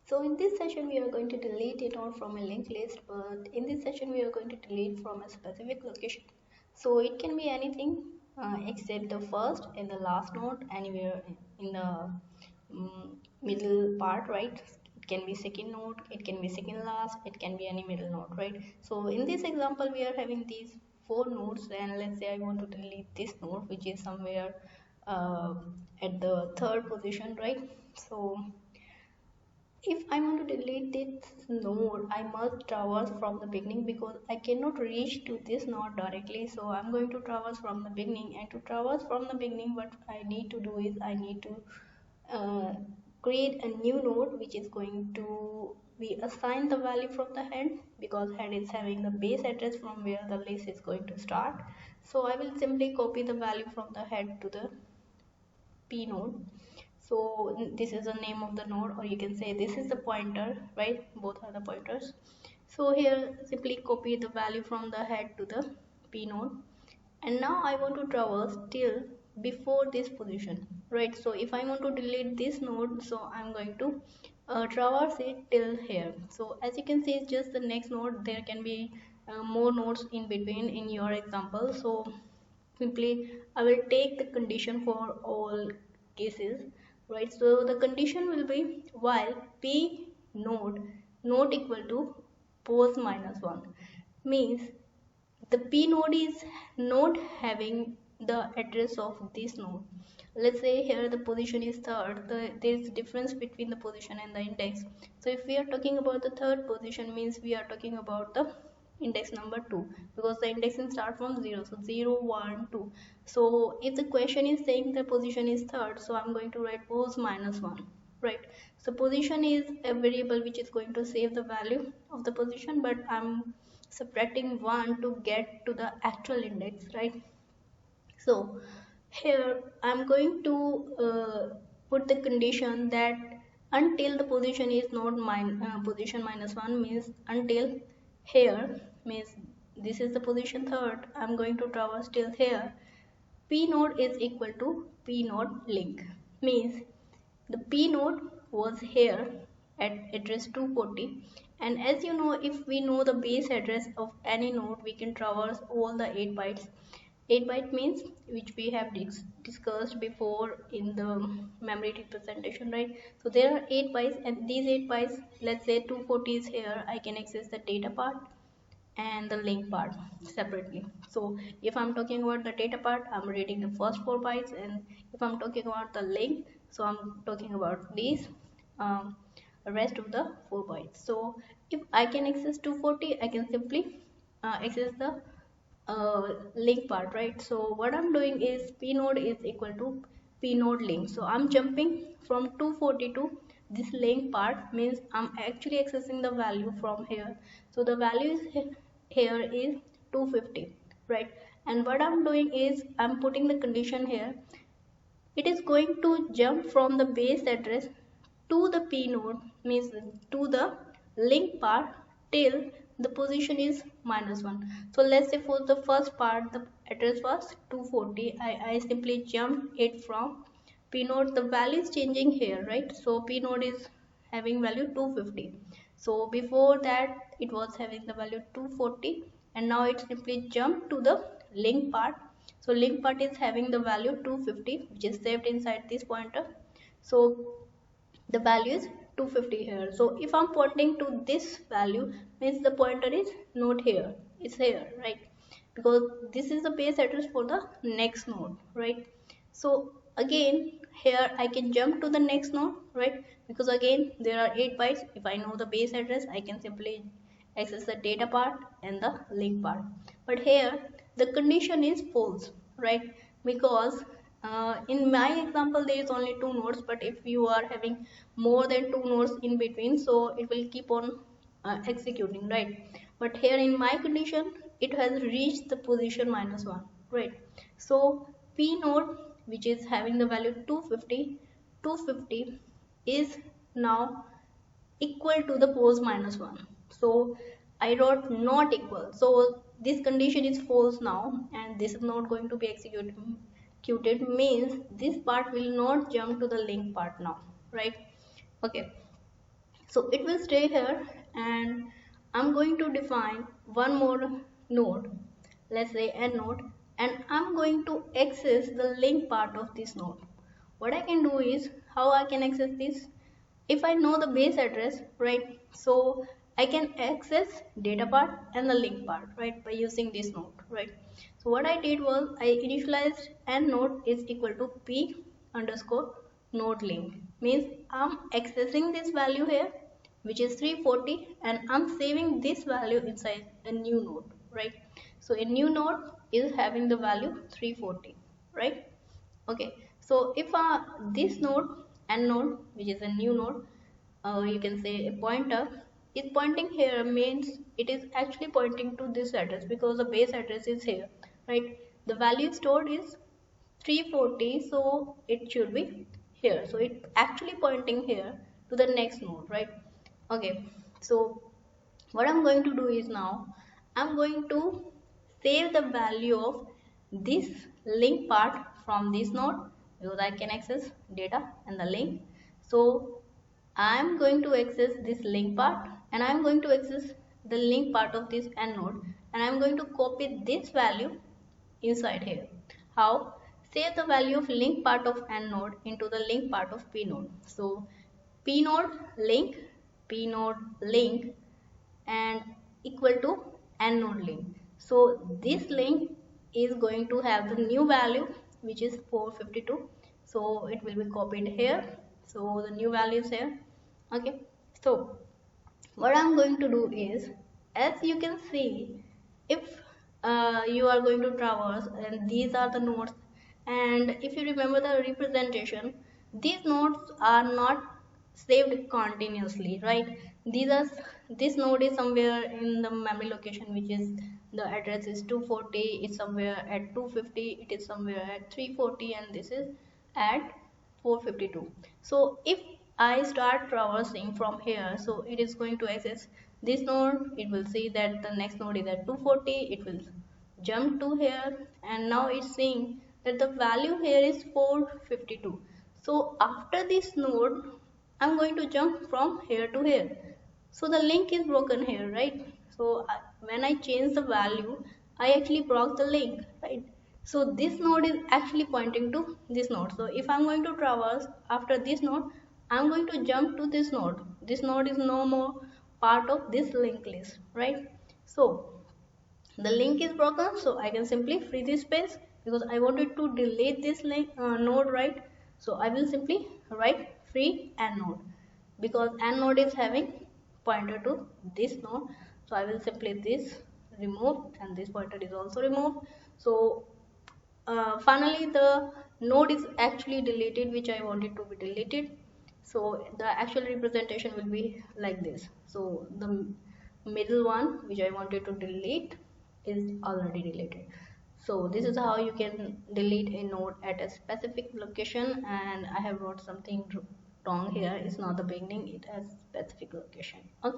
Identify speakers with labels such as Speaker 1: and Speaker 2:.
Speaker 1: So in this session we are going to delete a node from a linked list, but in this session we are going to delete from a specific location. So it can be anything except the first and the last node, anywhere in the middle part, right? It can be second node, it can be second last, it can be any middle node, right? So in this example we are having these four nodes, and let's say I want to delete this node which is somewhere uh, at the third position, right? So if I want to delete this node, I must traverse from the beginning because I cannot reach to this node directly. So I'm going to traverse from the beginning, and to traverse from the beginning, what I need to do is I need to uh, create a new node which is going to be assigned the value from the head, because head is having the base address from where the list is going to start. So I will simply copy the value from the head to the p node. So this is the name of the node, or you can say this is the pointer, right? Both are the pointers. So here simply copy the value from the head to the p node, and now I want to traverse till before this position, right? So if I want to delete this node, so I'm going to traverse it till here. So as you can see, it's just the next node. There can be more nodes in between in your example. So simply I will take the condition for all cases, right? So the condition will be while p node not equal to pos minus 1, means the p node is not having the address of this node. Let's say here the position is third, there is difference between the position and the index. So if we are talking about the third position, means we are talking about the index number 2, because the indexing start from 0. So 0 1 2. So if the question is saying the position is third, so I'm going to write pos minus 1, right? So position is a variable which is going to save the value of the position, but I'm subtracting 1 to get to the actual index, right? So here I'm going to put the condition that until the position is not position minus 1, means until here, means this is the position third, I'm going to traverse till here. P node is equal to P node link, means the P node was here at address 240, and as you know, if we know the base address of any node, we can traverse all the 8 bytes. 8 byte means, which we have discussed before in the memory representation, right? So there are 8 bytes, and these 8 bytes, let's say 240 is here, I can access the data part and the link part separately. So if I'm talking about the data part, I'm reading the first 4 bytes, and if I'm talking about the link, so I'm talking about these rest of the 4 bytes. So if I can access 240, I can simply access the link part, right? So what I'm doing is p node is equal to p node link. So I'm jumping from 240 to this link part, means I'm actually accessing the value from here. So the value is here is 250, right? And what I'm doing is I'm putting the condition here. It is going to jump from the base address to the p node, means to the link part, till the position is minus 1. So let's say for the first part the address was 240, I simply jumped it from p node. The value is changing here, right? So p node is having value 250. So before that it was having the value 240, and now it simply jumped to the link part. So link part is having the value 250, which is saved inside this pointer. So the value is 250 here. So if I'm pointing to this value, means the pointer is not here, it's here, right? Because this is the base address for the next node, right? So again here I can jump to the next node, right? Because again there are 8 bytes. If I know the base address, I can simply access the data part and the link part. But here the condition is false, right? Because in my example there is only 2 nodes, but if you are having more than 2 nodes in between, so it will keep on executing, right? But here in my condition it has reached the position minus 1, right? So p node, which is having the value 250 is now equal to the pos minus 1. So I wrote not equal, so this condition is false now, and this is not going to be executed, means this part will not jump to the link part now, right? Okay, So it will stay here, and I'm going to define one more node, let's say n node, and I'm going to access the link part of this node. What I can do is, how I can access this? If I know the base address, right, so I can access data part and the link part, right, by using this node, right. So what I did was I initialized n node is equal to p underscore node link, means I'm accessing this value here, which is 340, and I'm saving this value inside a new node, right. So a new node is having the value 340, right. Okay, so if this node n node, which is a new node, you can say a pointer, is pointing here, means it is actually pointing to this address because the base address is here, right. The value stored is 340, so it should be here, so it actually pointing here to the next node, right. Okay, so what I'm going to do is, now I'm going to save the value of this link part from this node, because I can access data and the link. So I'm going to access this link part, and I'm going to access the link part of this n node, and I'm going to copy this value inside here. How? Save the value of link part of n node into the link part of p node. So p node link and equal to n node link. So this link is going to have the new value, which is 452. So it will be copied here. So the new value is here. Okay. So what I'm going to do is, as you can see, if you are going to traverse, and these are the nodes, and if you remember the representation, these nodes are not saved continuously, right. This node is somewhere in the memory location, which is the address is 240, is somewhere at 250, it is somewhere at 340, and this is at 452. So if I start traversing from here, so it is going to access this node, it will see that the next node is at 240, it will jump to here, and now it's seeing that the value here is 452. So after this node, I'm going to jump from here to here. So the link is broken here, right. So when I change the value, I actually broke the link, right. So this node is actually pointing to this node. So if I'm going to traverse after this node, I'm going to jump to this node. This node is no more part of this linked list, right. So the link is broken, so I can simply free this space, because I wanted to delete this link node, right. So I will simply write free n node, because n node is having pointer to this node. So I will simply this remove, and this pointer is also removed. So finally the node is actually deleted, which I wanted to be deleted. So the actual representation will be like this. So the middle one, which I wanted to delete, is already deleted. So this is how you can delete a node at a specific location, and I have wrote something wrong here. It's not the beginning, it has specific location. Okay.